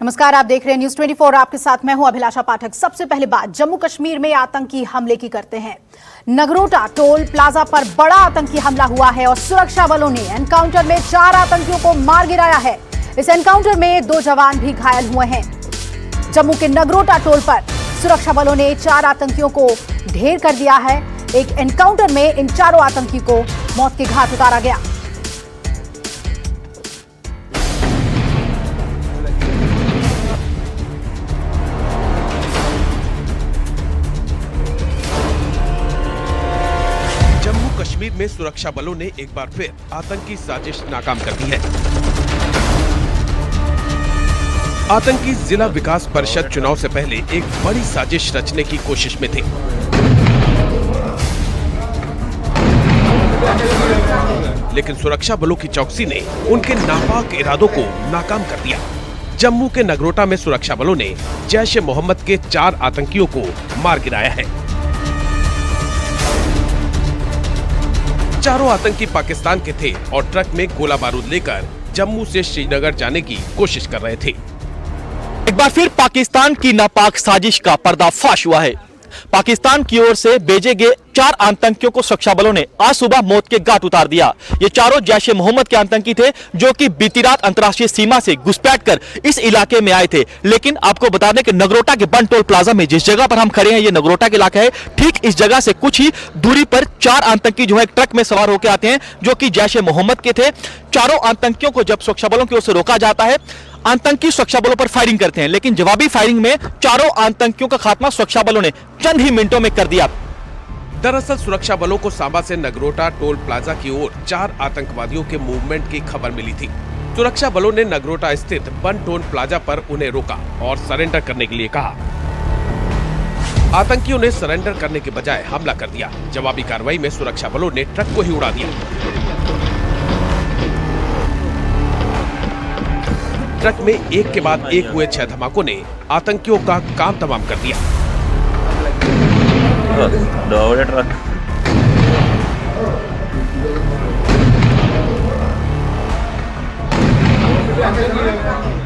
नमस्कार, आप देख रहे हैं न्यूज 24। आपके साथ मैं हूं अभिलाषा पाठक। सबसे पहले बात जम्मू कश्मीर में आतंकी हमले की करते हैं। नगरोटा टोल प्लाजा पर बड़ा आतंकी हमला हुआ है और सुरक्षा बलों ने एनकाउंटर में 4 आतंकियों को मार गिराया है। इस एनकाउंटर में 2 जवान भी घायल हुए हैं। जम्मू के नगरोटा टोल पर सुरक्षा बलों ने 4 आतंकियों को ढेर कर दिया है। एक एनकाउंटर में इन 4 आतंकी को मौत के घाट उतारा गया। कश्मीर में सुरक्षा बलों ने एक बार फिर आतंकी साजिश नाकाम कर दी है। आतंकी जिला विकास परिषद चुनाव से पहले एक बड़ी साजिश रचने की कोशिश में थे। लेकिन सुरक्षा बलों की चौकसी ने उनके नापाक इरादों को नाकाम कर दिया। जम्मू के नगरोटा में सुरक्षा बलों ने जैश ए मोहम्मद के 4 आतंकियों को मार गिराया है। चारों आतंकी पाकिस्तान के थे और ट्रक में गोला बारूद लेकर जम्मू से श्रीनगर जाने की कोशिश कर रहे थे। एक बार फिर पाकिस्तान की नापाक साजिश का पर्दाफाश हुआ है। पाकिस्तान की ओर से भेजे गए 4 आतंकियों को सुरक्षा बलों ने आज सुबह मौत के घाट उतार दिया। ये चारों जैश ए मोहम्मद के आतंकी थे जो कि बीती रात अंतर्राष्ट्रीय सीमा से घुसपैठ कर इस इलाके में आए थे। लेकिन आपको बता दें कि नगरोटा के बन टोल प्लाजा में जिस जगह पर हम खड़े हैं, ये नगरोटा के इलाका है। ठीक इस जगह से कुछ ही दूरी पर 4 आतंकी जो है ट्रक में सवार होकर आते हैं जो कि जैश ए मोहम्मद के थे। चारों आतंकियों को जब सुरक्षा बलों की ओर से रोका जाता है, आतंकी सुरक्षा बलों पर फायरिंग करते हैं, लेकिन जवाबी फायरिंग में चारों आतंकियों का खात्मा सुरक्षा बलों ने चंद ही मिनटों में कर दिया। दरअसल सुरक्षा बलों को सांबा से नगरोटा टोल प्लाजा की ओर 4 आतंकवादियों के मूवमेंट की खबर मिली थी। सुरक्षा बलों ने नगरोटा स्थित बन टोल प्लाजा पर उन्हें रोका और सरेंडर करने के लिए कहा। आतंकियों ने सरेंडर करने के बजाय हमला कर दिया। जवाबी कार्रवाई में सुरक्षा बलों ने ट्रक को ही उड़ा दिया। ट्रक में एक के बाद एक हुए 6 धमाकों ने आतंकियों का काम तमाम कर दिया। ट्रक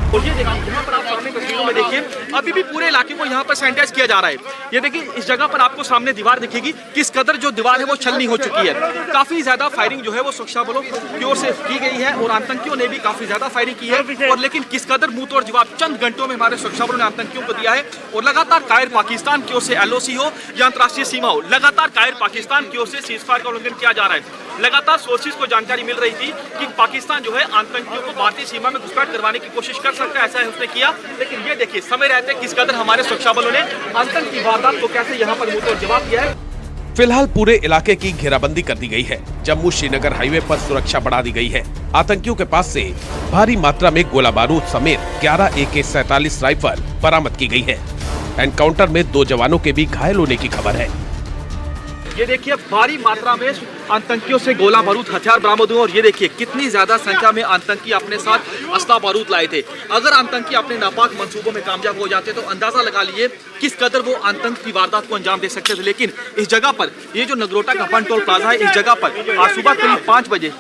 और ये देखिए यहाँ पर आप सामने तस्वीरों में देखिए अभी भी पूरे इलाके को यहाँ पर सैनिटाइज किया जा रहा है। ये देखिए इस जगह पर आपको सामने दीवार दिखेगी, किस कदर जो दीवार है वो छलनी हो चुकी है। काफी ज्यादा फायरिंग जो है वो सुरक्षा बलों की ओर से की गई है और आतंकियों ने भी काफी ज्यादा फायरिंग की है। और लेकिन किस कदर मुंह तोड़ जवाब चंद घंटों में हमारे सुरक्षा बलों ने आतंकियों को दिया है। और लगातार कायर पाकिस्तान की ओर से LOC हो या अंतर्राष्ट्रीय सीमा हो, लगातार कायर पाकिस्तान की ओर से सीजफायर का उल्लंघन किया जा रहा है। लगातार सोर्सेज को जानकारी मिल रही थी कि पाकिस्तान जो है आतंकियों को भारतीय सीमा में घुसपैठ करवाने की कोशिश कर सकता है, ऐसा उसने किया। लेकिन ये देखिए समय रहते किस कदर हमारे सुरक्षा बलों ने आतंकी वारदात को कैसे यहाँ पर मुंह तोड़ जवाब दिया है। फिलहाल पूरे इलाके की घेराबंदी कर दी गई है। जम्मू श्रीनगर हाईवे पर सुरक्षा बढ़ा दी गई है। आतंकियों के पास से भारी मात्रा में गोला बारूद समेत 11 AK-47 राइफल बरामद की गई है। एनकाउंटर में 2 जवानों के भी घायल होने की खबर है। ये देखिए भारी मात्रा में आतंकियों से गोला बारूद हथियार बरामद हुए और ये देखिए कितनी ज्यादा संख्या में आतंकी अपने साथ असला बारूद लाए थे। अगर आतंकी अपने नापाक मंसूबों में कामयाब हो जाते तो अंदाजा लगा लिए किस कदर वो आतंक की वारदात को अंजाम दे सकते थे। लेकिन इस जगह पर ये जो नगरोटा का बन टोल प्लाजा है, इस जगह पर आज सुबह करीब 5 बजे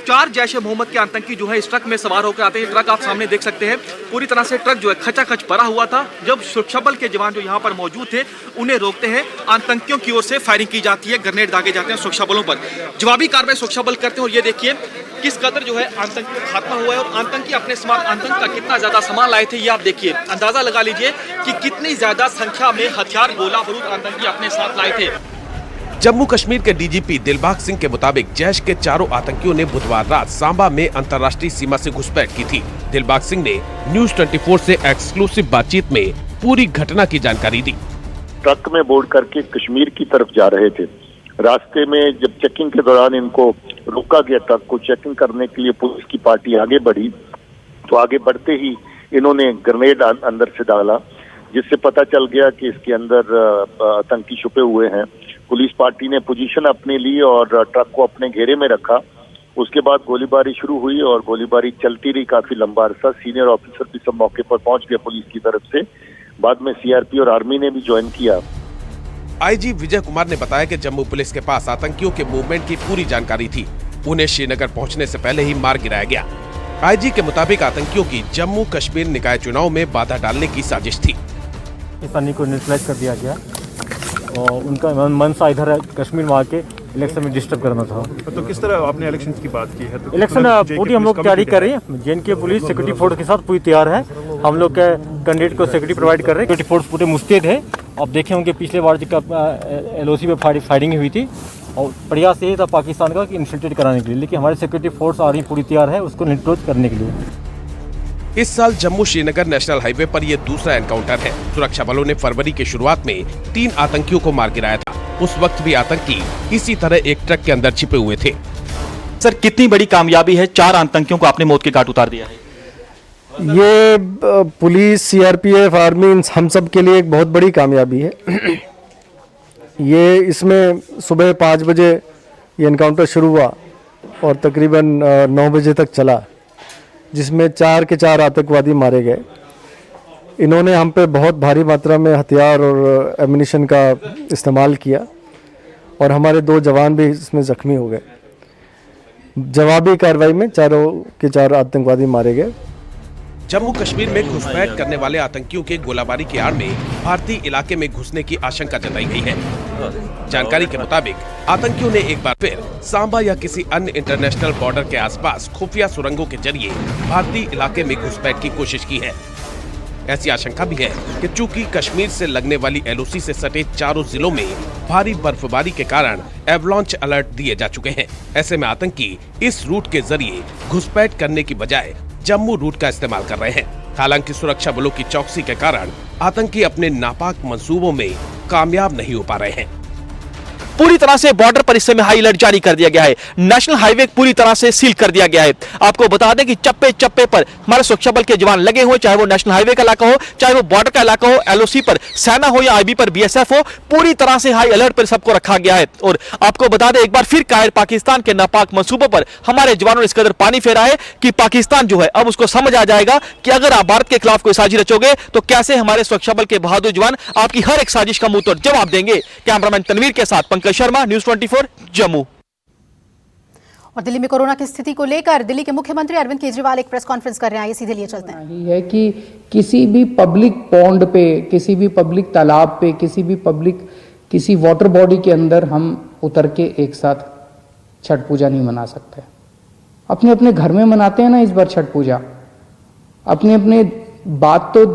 4 जैश ए मोहम्मद के आतंकी जो है इस ट्रक में सवार होकर आते हैं। ट्रक आप सामने देख सकते हैं, पूरी तरह से ट्रक जो है खचाखच भरा हुआ था। जब सुरक्षा बल के जवान जो यहाँ पर मौजूद थे उन्हें रोकते हैं, आतंकियों की ओर से फायरिंग की जाती है, ग्रेनेड दागे जाते हैं सुरक्षा बलों पर। जवाबी कार्रवाई सुरक्षा बल करते हैं और ये देखिए किस कदर जो है आतंकी का खात्मा हुआ है। और आतंकी अपने सामान आतंक का कितना ज्यादा सामान लाए थे ये आप देखिए, अंदाजा लगा लीजिए कि कितनी ज्यादा संख्या में हथियार गोला बारूद आतंकी अपने साथ लाए थे। जम्मू कश्मीर के DGP दिलबाग सिंह के मुताबिक जैश के 4 आतंकियों ने बुधवार रात सांबा में अंतर्राष्ट्रीय सीमा से घुसपैठ की थी। दिलबाग सिंह ने न्यूज 24 से एक्सक्लूसिव बातचीत में पूरी घटना की जानकारी दी। ट्रक में बोर्ड करके कश्मीर की तरफ जा रहे थे। रास्ते में जब चेकिंग के दौरान इनको रोका गया, ट्रक को चेकिंग करने के लिए पुलिस की पार्टी आगे बढ़ी, तो आगे बढ़ते ही इन्होंने ग्रेनेड अंदर से डाला, जिससे पता चल गया कि इसके अंदर आतंकी छुपे हुए हैं। पुलिस पार्टी ने पोजीशन अपने ली और ट्रक को अपने घेरे में रखा। उसके बाद गोलीबारी शुरू हुई और गोलीबारी चलती रही काफी लंबा अरसा। सीनियर ऑफिसर भी सब मौके पर पहुंच गए पुलिस की तरफ से। बाद में CRP और आर्मी ने भी ज्वाइन किया। IG विजय कुमार ने बताया कि जम्मू पुलिस के पास आतंकियों के मूवमेंट की पूरी जानकारी थी। उन्हें श्रीनगर पहुंचने से पहले ही मार गिराया गया। आईजी के मुताबिक आतंकियों की जम्मू कश्मीर निकाय चुनाव में बाधा डालने की साजिश थी। पाकिस्तानी को न्यूट्रलाइज कर दिया गया और उनका मनसा इधर कश्मीर में आके इलेक्शन में डिस्टर्ब करना था। तो किस तरह आपने इलेक्शन की बात की है? तो इलेक्शन पूरी हम लोग तैयारी कर रहे हैं। जेएनके पुलिस सिक्योरिटी फोर्स के साथ पूरी तैयार है। हम लोग के कैंडिडेट को सिक्योरिटी प्रोवाइड कर रहे हैं। सिक्योरिटी फोर्स पूरे मुस्तैद है। आप देखे होंगे पिछले बार का LOC में फायरिंग हुई थी और प्रयास यही था पाकिस्तान का कि इन्फिल्ट्रेट कराने के लिए, लेकिन हमारी सिक्योरिटी फोर्स आ रही पूरी तैयार है उसको न्यूट्रलाइज करने के लिए। इस साल जम्मू श्रीनगर नेशनल हाईवे पर यह दूसरा एनकाउंटर है। सुरक्षा बलों ने फरवरी की शुरुआत में 3 आतंकियों को मार गिराया था। उस वक्त भी आतंकी इसी तरह एक ट्रक के अंदर छिपे हुए थे। सर, कितनी बड़ी कामयाबी है, 4 आतंकियों को आपने मौत के घाट उतार दिया है। ये पुलिस, CRPF, आर्मी हम सब के लिए एक बहुत बड़ी कामयाबी है। ये इसमें सुबह 5 बजे ये एनकाउंटर शुरू हुआ और तकरीबन 9 बजे तक चला, जिसमें 4 के 4 आतंकवादी मारे गए। इन्होंने हम पे बहुत भारी मात्रा में हथियार और एम्यूनिशन का इस्तेमाल किया और हमारे 2 जवान भी इसमें ज़ख्मी हो गए। जवाबी कार्रवाई में 4 के 4 आतंकवादी मारे गए। जम्मू कश्मीर में घुसपैठ करने वाले आतंकियों के गोलाबारी की आड़ में भारतीय इलाके में घुसने की आशंका जताई गई है। जानकारी के मुताबिक आतंकियों ने एक बार फिर सांबा या किसी अन्य इंटरनेशनल बॉर्डर के आसपास खुफिया सुरंगों के जरिए भारतीय इलाके में घुसपैठ की कोशिश की है। ऐसी आशंका भी है कि चूंकि कश्मीर से लगने वाली LOC से सटे चारों जिलों में भारी बर्फबारी के कारण एवलांच अलर्ट दिए जा चुके हैं। ऐसे में आतंकी इस रूट के जरिए घुसपैठ करने की बजाय जम्मू रूट का इस्तेमाल कर रहे हैं। हालांकि सुरक्षा बलों की चौकसी के कारण आतंकी अपने नापाक मंसूबों में कामयाब नहीं हो पा रहे हैं। पूरी तरह से बॉर्डर पर इस समय हाई अलर्ट जारी कर दिया गया है। नेशनल हाईवे पूरी तरह से सील कर दिया गया है। आपको बता दें कि चप्पे चप्पे पर हमारे सुरक्षा बल के जवान लगे हुए, चाहे वो नेशनल हाईवे का इलाका हो, चाहे वो बॉर्डर का इलाका हो, LOC पर सेना हो या IB पर BSF हो, पूरी तरह से हाई अलर्ट पर सबको रखा गया है। और आपको बता दें, एक बार फिर कायर पाकिस्तान के नापाक मंसूबों पर हमारे जवानों ने इस कदर पानी फेरा है कि पाकिस्तान जो है अब उसको समझ आ जाएगा कि अगर आप भारत के खिलाफ कोई साजिश रचोगे तो कैसे हमारे सुरक्षा बल के बहादुर जवान आपकी हर एक साजिश का मुंह तोड़ जवाब देंगे। कैमरामैन तनवीर के साथ पंकज शर्मा, न्यूज़ 24 जम्मू। और दिल्ली में कोरोना की स्थिति को लेकर दिल्ली के मुख्यमंत्री अरविंद केजरीवाल एक प्रेस कॉन्फ्रेंस कर रहे हैं। आइए सीधे लिए चलते हैं। है कि किसी भी पब्लिक पॉन्ड पे, किसी भी पब्लिक तालाब पे, किसी वाटर बॉडी के अंदर हम उतर के एक साथ छठ पूजा नहीं मना सकते। अपने अपने घर में मनाते हैं ना इस बार छठ पूजा। अपने अपने बात तो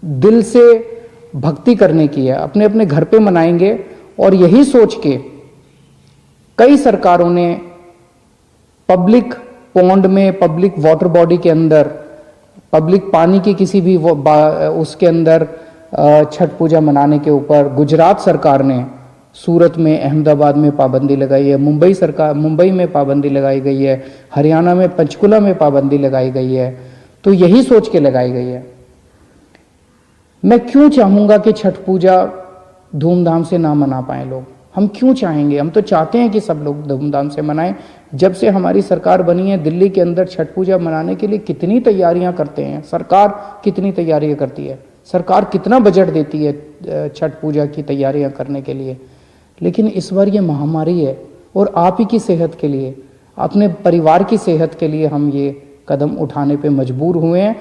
दिल से भक्ति करने की है, अपने अपने घर पे मनाएंगे। और यही सोच के कई सरकारों ने पब्लिक पॉन्ड में, पब्लिक वाटर बॉडी के अंदर, पब्लिक पानी की किसी भी उसके अंदर छठ पूजा मनाने के ऊपर गुजरात सरकार ने सूरत में, अहमदाबाद में पाबंदी लगाई है। मुंबई में पाबंदी लगाई गई है। हरियाणा में पंचकुला में पाबंदी लगाई गई है। तो यही सोच के लगाई गई है। मैं क्यों चाहूंगा कि छठ पूजा धूमधाम से ना मना पाए लोग? हम क्यों चाहेंगे? हम तो चाहते हैं कि सब लोग धूमधाम से मनाएं। जब से हमारी सरकार बनी है, दिल्ली के अंदर छठ पूजा मनाने के लिए कितनी तैयारियां करते हैं। सरकार कितनी तैयारियां करती है, सरकार कितना बजट देती है छठ पूजा की तैयारियां करने के लिए। लेकिन इस बार ये महामारी है और आप ही की सेहत के लिए, अपने परिवार की सेहत के लिए हम ये कदम उठाने पे मजबूर हुए हैं।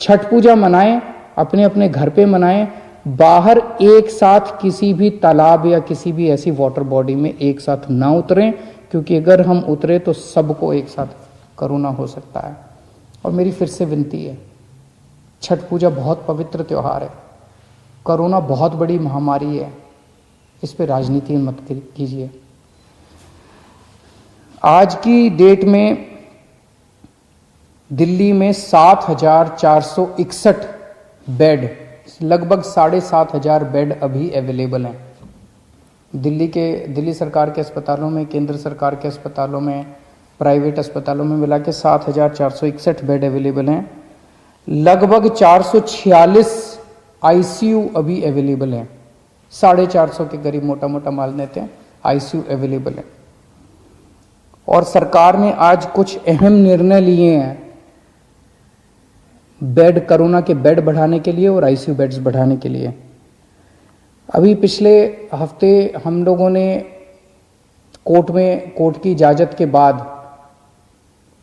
छठ पूजा मनाएं, अपने अपने घर पे मनाएं। बाहर एक साथ किसी भी तालाब या किसी भी ऐसी वाटर बॉडी में एक साथ ना उतरें, क्योंकि अगर हम उतरे तो सबको एक साथ कोरोना हो सकता है। और मेरी फिर से विनती है, छठ पूजा बहुत पवित्र त्योहार है। कोरोना बहुत बड़ी महामारी है, इस पे राजनीति मत कीजिए। आज की डेट में दिल्ली में 7,461 बेड, लगभग 7,500 बेड अभी अवेलेबल हैं। दिल्ली सरकार के अस्पतालों में, केंद्र सरकार के अस्पतालों में, प्राइवेट अस्पतालों में मिला के 7,461 बेड अवेलेबल हैं। लगभग 446 ICU अभी अवेलेबल हैं। 450 के करीब मोटा मोटा मान लेते हैं ICU अवेलेबल है। और सरकार ने आज कुछ अहम निर्णय लिए हैं बेड, कोरोना के बेड बढ़ाने के लिए और ICU बेड्स बढ़ाने के लिए। अभी पिछले हफ्ते हम लोगों ने कोर्ट की इजाज़त के बाद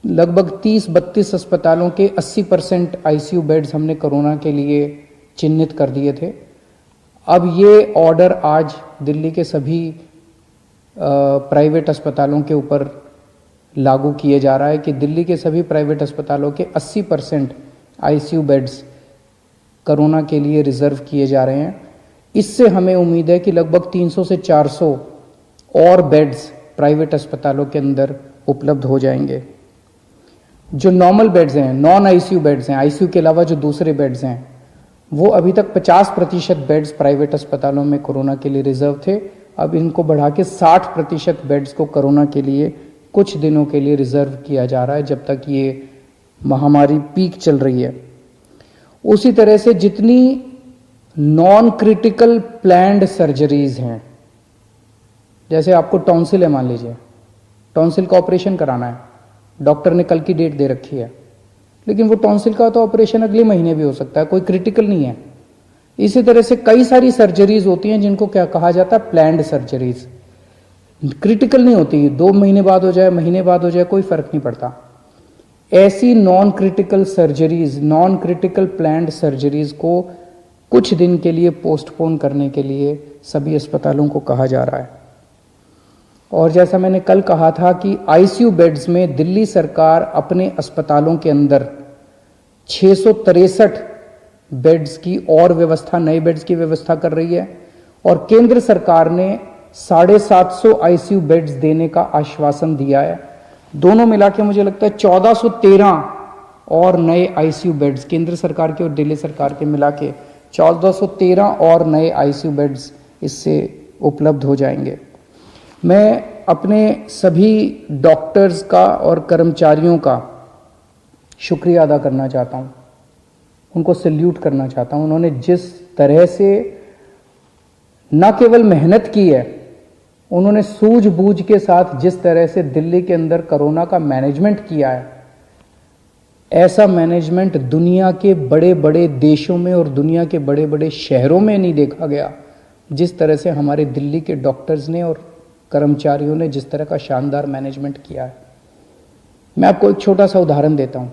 लगभग 30-32 अस्पतालों के 80% आईसीयू बेड्स हमने कोरोना के लिए चिन्हित कर दिए थे। अब ये ऑर्डर आज दिल्ली के सभी प्राइवेट अस्पतालों के ऊपर लागू किए जा रहा है कि दिल्ली के सभी प्राइवेट अस्पतालों के 80% आईसीयू बेड्स कोरोना के लिए रिजर्व किए जा रहे हैं। इससे हमें उम्मीद है कि लगभग 300 से 400 और बेड्स प्राइवेट अस्पतालों के अंदर उपलब्ध हो जाएंगे। जो नॉर्मल बेड्स हैं, नॉन आईसीयू बेड्स हैं, आईसीयू के अलावा जो दूसरे बेड्स हैं, वो अभी तक 50% बेड्स प्राइवेट अस्पतालों में कोरोना के लिए रिजर्व थे। अब इनको बढ़ा के 60% बेड्स को कोरोना के लिए कुछ दिनों के लिए रिजर्व किया जा रहा है, जब तक ये महामारी पीक चल रही है। उसी तरह से जितनी नॉन क्रिटिकल प्लान्ड सर्जरीज हैं, जैसे आपको टॉन्सिल है, मान लीजिए टॉन्सिल का ऑपरेशन कराना है, डॉक्टर ने कल की डेट दे रखी है, लेकिन वो टॉन्सिल का तो ऑपरेशन अगले महीने भी हो सकता है, कोई क्रिटिकल नहीं है। इसी तरह से कई सारी सर्जरीज होती हैं जिनको क्या कहा जाता है, प्लान्ड सर्जरीज। क्रिटिकल नहीं होती, 2 महीने बाद हो जाए, महीने बाद हो जाए, कोई फर्क नहीं पड़ता। ऐसी non critical surgeries, non critical planned surgeries को कुछ दिन के लिए पोस्टपोन करने के लिए सभी अस्पतालों को कहा जा रहा है। और जैसा मैंने कल कहा था कि आईसीयू बेड्स में दिल्ली सरकार अपने अस्पतालों के अंदर 663 बेड्स की और व्यवस्था, नए बेड्स की व्यवस्था कर रही है, और केंद्र सरकार ने 750 आईसीयू बेड्स देने का आश्वासन दिया है। दोनों मिला के मुझे लगता है 1413 और नए आईसीयू बेड्स, केंद्र सरकार के और दिल्ली सरकार के मिला के 1413 और नए आईसीयू बेड्स इससे उपलब्ध हो जाएंगे। मैं अपने सभी डॉक्टर्स का और कर्मचारियों का शुक्रिया अदा करना चाहता हूं, उनको सैल्यूट करना चाहता हूं। उन्होंने जिस तरह से न केवल मेहनत की है, उन्होंने सूझबूझ के साथ जिस तरह से दिल्ली के अंदर कोरोना का मैनेजमेंट किया है, ऐसा मैनेजमेंट दुनिया के बड़े बड़े देशों में और दुनिया के बड़े बड़े शहरों में नहीं देखा गया। जिस तरह से हमारे दिल्ली के डॉक्टर्स ने और कर्मचारियों ने जिस तरह का शानदार मैनेजमेंट किया है। मैं आपको एक छोटा सा उदाहरण देता हूं।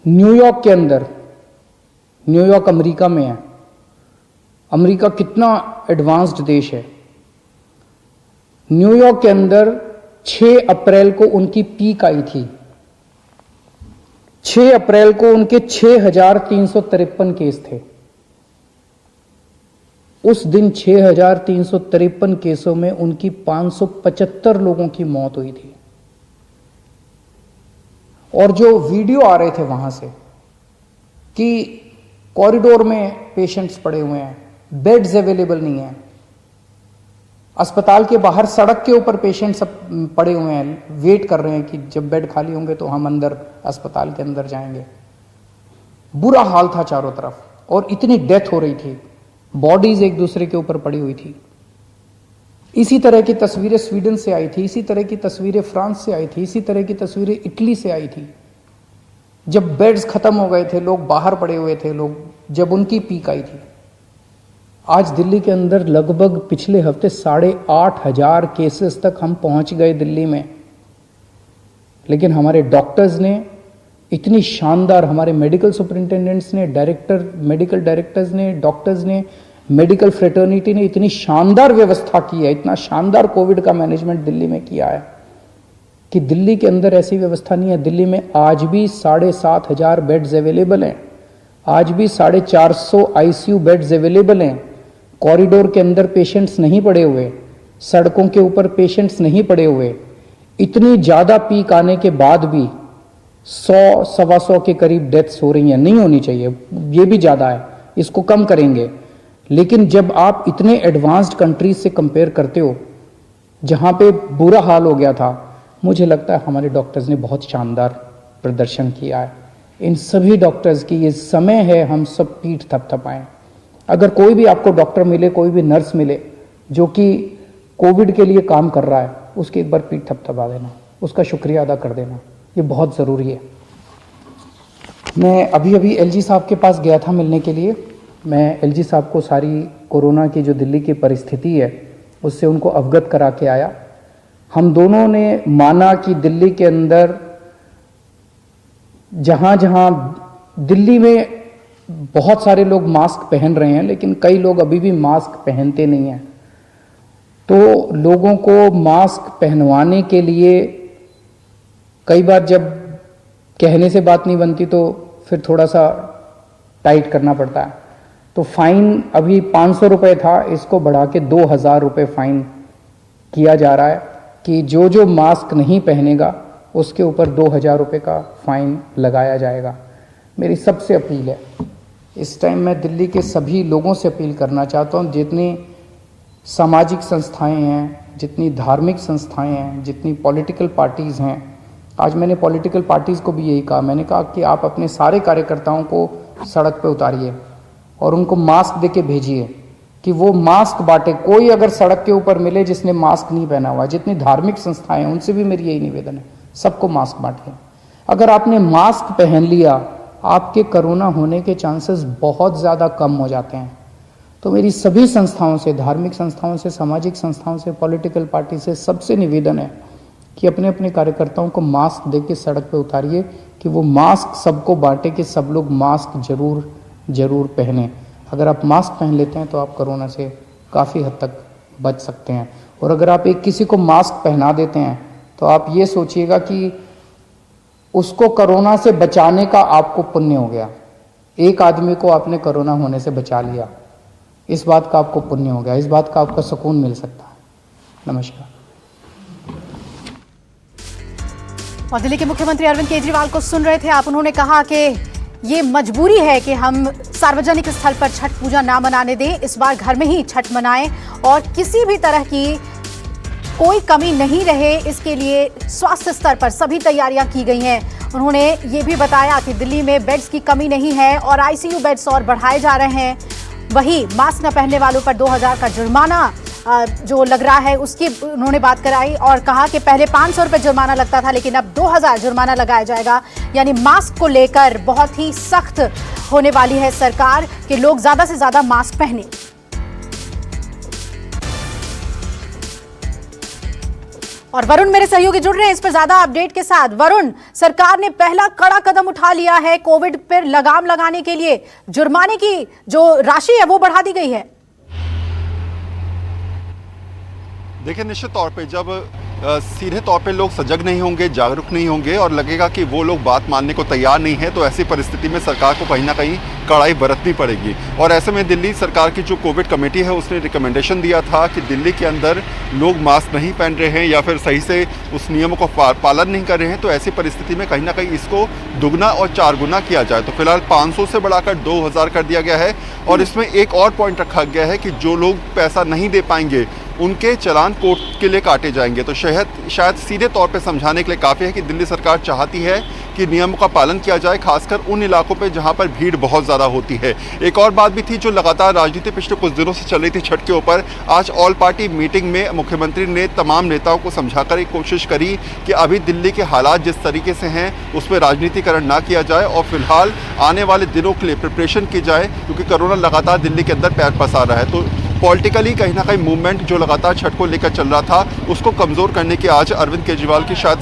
न्यूयॉर्क के अंदर, न्यूयॉर्क अमेरिका में है, अमेरिका कितना एडवांस्ड देश है। न्यूयॉर्क के अंदर 6 अप्रैल को उनकी पीक आई थी। 6 अप्रैल को उनके 6353 केस थे। उस दिन 6353 केसों में उनकी 575 लोगों की मौत हुई थी। और जो वीडियो आ रहे थे वहां से कि कॉरिडोर में पेशेंट्स पड़े हुए हैं, बेड्स अवेलेबल नहीं है, अस्पताल के बाहर सड़क के ऊपर पेशेंट सब पड़े हुए हैं, वेट कर रहे हैं कि जब बेड खाली होंगे तो हम अंदर अस्पताल के अंदर जाएंगे। बुरा हाल था चारों तरफ, और इतनी डेथ हो रही थी, बॉडीज एक दूसरे के ऊपर पड़ी हुई थी। इसी तरह की तस्वीरें स्वीडन से आई थी, इसी तरह की तस्वीरें फ्रांस से आई थी, इसी तरह की तस्वीरें इटली से आई थी। जब बेड्स खत्म हो गए थे, लोग बाहर पड़े हुए थे, लोग जब उनकी पीक आई थी। आज दिल्ली के अंदर लगभग पिछले हफ्ते 8,500 केसेस तक हम पहुंच गए दिल्ली में। लेकिन हमारे डॉक्टर्स ने इतनी शानदार, हमारे मेडिकल सुपरिंटेंडेंट्स ने, मेडिकल डायरेक्टर्स ने, डॉक्टर्स ने, मेडिकल फ्रेटर्निटी ने इतनी शानदार व्यवस्था की है, इतना शानदार कोविड का मैनेजमेंट दिल्ली में किया है कि दिल्ली के अंदर ऐसी व्यवस्था नहीं है। दिल्ली में आज भी 7,500 बेड्स अवेलेबल हैं, आज भी 450 आईसीयू बेड्स अवेलेबल हैं। कॉरिडोर के अंदर पेशेंट्स नहीं पड़े हुए, सड़कों के ऊपर पेशेंट्स नहीं पड़े हुए। इतनी ज्यादा पीक आने के बाद भी 100-125 के करीब डेथ्स हो रही हैं। नहीं होनी चाहिए, ये भी ज्यादा है, इसको कम करेंगे। लेकिन जब आप इतने एडवांस्ड कंट्रीज से कंपेयर करते हो जहां पे बुरा हाल हो गया था, मुझे लगता है हमारे डॉक्टर्स ने बहुत शानदार प्रदर्शन किया है। इन सभी डॉक्टर्स की ये समय है हम सब पीठ थपथपाएं। अगर कोई भी आपको डॉक्टर मिले, कोई भी नर्स मिले जो कि कोविड के लिए काम कर रहा है, उसकी एक बार पीठ थपथपा देना, उसका शुक्रिया अदा कर देना, ये बहुत ज़रूरी है। मैं अभी एलजी साहब के पास गया था मिलने के लिए। मैं एलजी साहब को सारी कोरोना की जो दिल्ली की परिस्थिति है उससे उनको अवगत करा के आया। हम दोनों ने माना कि दिल्ली के अंदर जहाँ जहाँ दिल्ली में बहुत सारे लोग मास्क पहन रहे हैं, लेकिन कई लोग अभी भी मास्क पहनते नहीं हैं, तो लोगों को मास्क पहनवाने के लिए कई बार जब कहने से बात नहीं बनती तो फिर थोड़ा सा टाइट करना पड़ता है। तो फाइन अभी 500 रुपये था, इसको बढ़ा के 2000 रुपये फाइन किया जा रहा है कि जो जो मास्क नहीं पहनेगा उसके ऊपर 2000 रुपये का फाइन लगाया जाएगा। मेरी सबसे अपील है, इस टाइम मैं दिल्ली के सभी लोगों से अपील करना चाहता हूँ, जितनी सामाजिक संस्थाएं हैं, जितनी धार्मिक संस्थाएं हैं, जितनी पॉलिटिकल पार्टीज़ हैं, आज मैंने पॉलिटिकल पार्टीज़ को भी यही कहा, मैंने कहा कि आप अपने सारे कार्यकर्ताओं को सड़क पे उतारिए और उनको मास्क देके भेजिए कि वो मास्क बांटे। कोई अगर सड़क के ऊपर मिले जिसने मास्क नहीं पहना हुआ, जितनी धार्मिक संस्थाएं हैं उनसे भी मेरी यही निवेदन है, सबको मास्क बांटिए। अगर आपने मास्क पहन लिया, आपके कोरोना होने के चांसेस बहुत ज़्यादा कम हो जाते हैं। तो मेरी सभी संस्थाओं से, धार्मिक संस्थाओं से, सामाजिक संस्थाओं से, पॉलिटिकल पार्टी से सबसे निवेदन है कि अपने अपने कार्यकर्ताओं को मास्क देके सड़क पे उतारिए कि वो मास्क सबको बांटे कि सब लोग मास्क जरूर पहने। अगर आप मास्क पहन लेते हैं तो आप कोरोना से काफ़ी हद तक बच सकते हैं। और अगर आप किसी को मास्क पहना देते हैं तो आप ये सोचिएगा कि उसको कोरोना से बचाने का आपको पुण्य हो गया। एक आदमी को आपने कोरोना होने से बचा लिया, इस बात का आपको पुण्य हो गया, इस बात का आपको सुकून मिल सकता है। नमस्कार। और दिल्ली के मुख्यमंत्री अरविंद केजरीवाल को सुन रहे थे आप। उन्होंने कहा कि ये मजबूरी है कि हम सार्वजनिक स्थल पर छठ पूजा ना मनाने दें, इस बार घर में ही छठ मनाएं और किसी भी तरह की कोई कमी नहीं रहे, इसके लिए स्वास्थ्य स्तर पर सभी तैयारियां की गई हैं। उन्होंने ये भी बताया कि दिल्ली में बेड्स की कमी नहीं है और आईसीयू बेड्स और बढ़ाए जा रहे हैं। वही मास्क न पहनने वालों पर 2000 का जुर्माना जो लग रहा है उसकी उन्होंने बात कराई और कहा कि पहले 500 रुपये जुर्माना लगता था, लेकिन अब 2000 जुर्माना लगाया जाएगा। यानी मास्क को लेकर बहुत ही सख्त होने वाली है सरकार कि लोग ज्यादा से ज्यादा मास्क पहने। और वरुण मेरे सहयोगी जुड़ रहे हैं इस पर ज्यादा अपडेट के साथ। वरुण, सरकार ने पहला कड़ा कदम उठा लिया है, कोविड पर लगाम लगाने के लिए जुर्माने की जो राशि है वो बढ़ा दी गई है। देखिए, निश्चित तौर पे जब सीधे तौर पे लोग सजग नहीं होंगे, जागरूक नहीं होंगे और लगेगा कि वो लोग बात मानने को तैयार नहीं है, तो ऐसी परिस्थिति में सरकार को कहीं ना कहीं कड़ाई बरतनी पड़ेगी। और ऐसे में दिल्ली सरकार की जो कोविड कमेटी है उसने रिकमेंडेशन दिया था कि दिल्ली के अंदर लोग मास्क नहीं पहन रहे हैं या फिर सही से उस नियमों को पालन नहीं कर रहे हैं, तो ऐसी परिस्थिति में कहीं ना कहीं इसको दुगना और 4 गुना किया जाए। तो फिलहाल 500 से बढ़ाकर 2000 कर दिया गया है। और इसमें एक और पॉइंट रखा गया है कि जो लोग पैसा नहीं दे पाएंगे उनके चालान कोर्ट के लिए काटे जाएंगे। तो शायद सीधे तौर पे समझाने के लिए काफ़ी है कि दिल्ली सरकार चाहती है कि नियमों का पालन किया जाए, खासकर उन इलाकों पे जहां पर भीड़ बहुत ज़्यादा होती है। एक और बात भी थी जो लगातार राजनीति पिछले कुछ दिनों से चल रही थी छठ के ऊपर। आज ऑल पार्टी मीटिंग में मुख्यमंत्री ने तमाम नेताओं को समझाकर एक कोशिश करी कि अभी दिल्ली के हालात जिस तरीके से हैं उसमें राजनीतिकरण ना किया जाए और फिलहाल आने वाले दिनों के लिए प्रिपरेशन की जाए, क्योंकि कोरोना लगातार दिल्ली के अंदर पैर पसार रहा है। तो पॉलिटिकली कहीं ना कहीं मूवमेंट जो लगातार छठ को लेकर चल रहा था उसको कमज़ोर करने के आज अरविंद केजरीवाल की शायद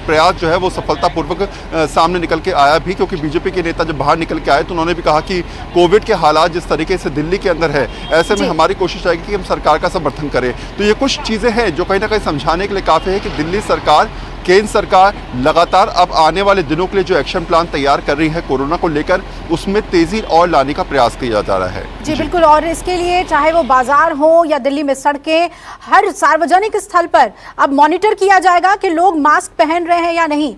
प्रयास जो है वो सफलतापूर्वक सामने निकल के आया भी, क्योंकि बीजेपी के नेता जब बाहर निकल के आए तो उन्होंने भी कहा कि कोविड के हालात जिस तरीके से दिल्ली के अंदर है, ऐसे में हमारी कोशिश रहेगी कि हम सरकार का समर्थन करें। तो ये कुछ चीज़ें हैं जो कहीं ना कहीं समझाने के लिए काफ़ी है कि दिल्ली सरकार, केंद्र सरकार लगातार अब आने वाले दिनों के लिए जो एक्शन प्लान तैयार कर रही है कोरोना को लेकर, उसमें तेजी और लाने का प्रयास किया जा रहा है। जी बिल्कुल, और इसके लिए चाहे वो बाजार हो या दिल्ली में सड़कें, हर सार्वजनिक स्थल पर अब मॉनिटर किया जाएगा कि लोग मास्क पहन रहे हैं या नहीं।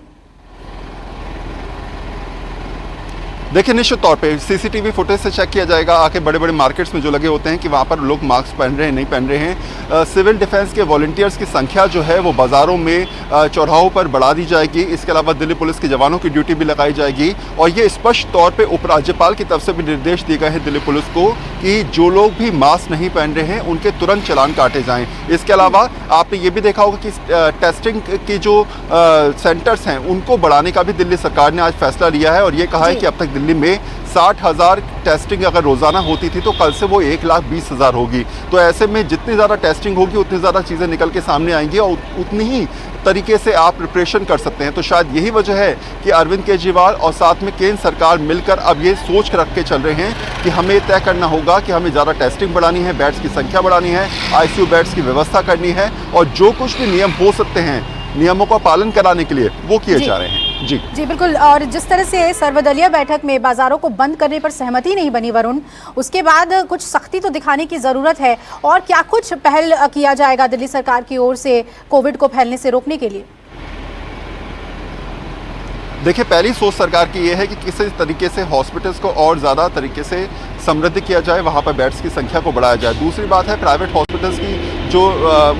देखिए, निश्चित तौर पे सीसीटीवी फुटेज से चेक किया जाएगा आके बड़े बड़े मार्केट्स में जो लगे होते हैं कि वहाँ पर लोग मास्क पहन रहे हैं नहीं पहन रहे हैं। सिविल डिफेंस के वॉलंटियर्स की संख्या जो है वो बाज़ारों में चौराहों पर बढ़ा दी जाएगी। इसके अलावा दिल्ली पुलिस के जवानों की ड्यूटी भी लगाई जाएगी और ये स्पष्ट तौर पर उपराज्यपाल की तरफ से भी निर्देश दिए गए हैं दिल्ली पुलिस को कि जो लोग भी मास्क नहीं पहन रहे हैं उनके तुरंत चालान काटे जाएँ। इसके अलावा आपने ये भी देखा होगा कि टेस्टिंग की जो सेंटर्स हैं उनको बढ़ाने का भी दिल्ली सरकार ने आज फैसला लिया है और ये कहा है कि अब तक दिल्ली में 60,000 टेस्टिंग अगर रोज़ाना होती थी तो कल से वो 1,20,000 होगी। तो ऐसे में जितनी ज़्यादा टेस्टिंग होगी उतनी ज़्यादा चीज़ें निकल के सामने आएंगी और उतनी ही तरीके से आप प्रिपरेशन कर सकते हैं। तो शायद यही वजह है कि अरविंद केजरीवाल और साथ में केंद्र सरकार मिलकर अब ये सोच रख के चल रहे हैं कि हमें तय करना होगा कि हमें ज़्यादा टेस्टिंग बढ़ानी है, बेड्स की संख्या बढ़ानी है, ICU बेड्स की व्यवस्था करनी है और जो कुछ भी नियम हो सकते हैं नियमों का पालन कराने के लिए वो किए जा रहे हैं। जी बिल्कुल। और जिस तरह से सर्वदलीय बैठक में बाजारों को बंद करने पर सहमति नहीं बनी वरुण, उसके बाद कुछ सख्ती तो दिखाने की जरूरत है। और क्या कुछ पहल किया जाएगा दिल्ली सरकार की ओर से कोविड को फैलने से रोकने के लिए? देखिए, पहली सोच सरकार की ये है कि किसी तरीके से हॉस्पिटल्स को और ज़्यादा तरीके से समृद्ध किया जाए, वहाँ पर बेड्स की संख्या को बढ़ाया जाए। दूसरी बात है प्राइवेट हॉस्पिटल्स की जो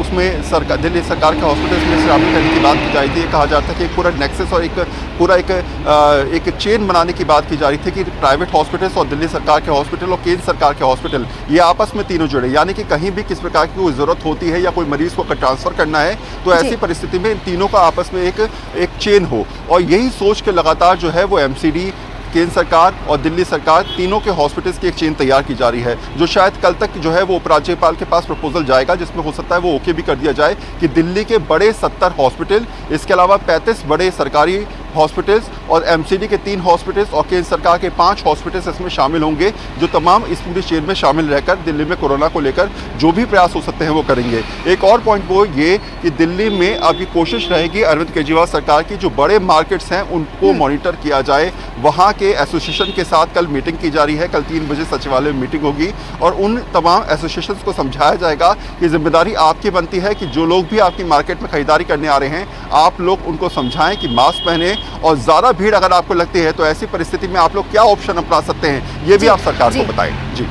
उसमें दिल्ली सरकार के हॉस्पिटल्स में शामिल करने की बात की जा रही थी। ये कहा जाता है कि एक पूरा नेक्सस और एक चेन बनाने की बात की जा रही थी कि प्राइवेट हॉस्पिटल्स और दिल्ली सरकार के हॉस्पिटल और केंद्र सरकार के हॉस्पिटल ये आपस में तीनों जुड़े, यानी कि कहीं भी किस प्रकार की कोई ज़रूरत होती है या कोई मरीज़ को ट्रांसफ़र करना है तो ऐसी परिस्थिति में इन तीनों का आपस में एक चेन हो। और यही सोच के लगातार जो है वो MCD, केंद्र सरकार और दिल्ली सरकार तीनों के हॉस्पिटल्स की एक चेन तैयार की जा रही है, जो शायद कल तक जो है वो उपराज्यपाल के पास प्रपोजल जाएगा, जिसमें हो सकता है वो ओके भी कर दिया जाए कि दिल्ली के बड़े 70 हॉस्पिटल, इसके अलावा 35 बड़े सरकारी हॉस्पिटल्स और MCD के 3 हॉस्पिटल्स और केंद्र सरकार के 5 हॉस्पिटल्स इसमें शामिल होंगे, जो तमाम इस पूरी चेन में शामिल रहकर दिल्ली में कोरोना को लेकर जो भी प्रयास हो सकते हैं वो करेंगे। एक और पॉइंट वो ये कि दिल्ली में अब ये कोशिश रहेगी अरविंद केजरीवाल सरकार की, जो बड़े मार्केट्स हैं उनको मॉनिटर किया जाए। वहाँ के एसोसिएशन के साथ कल मीटिंग की जा रही है, कल 3 बजे सचिवालय में मीटिंग होगी और उन तमाम एसोसिएशन को समझाया जाएगा कि जिम्मेदारी आपकी बनती है कि जो लोग भी आपकी मार्केट में खरीदारी करने आ रहे हैं आप लोग उनको समझाएं कि मास्क पहने, और ज़्यादा भीड़ अगर आपको लगती है तो ऐसी परिस्थिति में आप लोग क्या ऑप्शन अपना सकते हैं ये भी आप सरकार को बताएं। जी,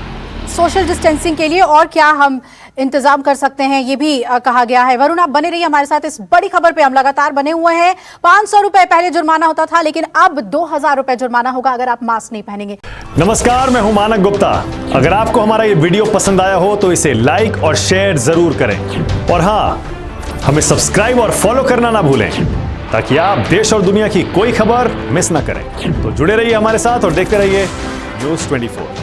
सोशल डिस्टेंसिंग के लिए और क्या हम इंतजाम कर सकते हैं ये भी कहा गया है। वरुण, आप बने रहिए हमारे साथ, इस बड़ी खबर पे हम लगातार बने हुए हैं। 500 रुपए पहले जुर्माना होता था, लेकिन अब 2000 रुपए जुर्माना होगा अगर आप मास्क नहीं पहनेंगे। नमस्कार, मैं हूं मानक गुप्ता। अगर आपको हमारा ये वीडियो पसंद आया हो तो इसे लाइक और शेयर जरूर करें और हाँ, हमें सब्सक्राइब और फॉलो करना ना भूलें ताकि आप देश और दुनिया की कोई खबर मिस ना करें। तो जुड़े रहिए हमारे साथ और देखते रहिए News 24।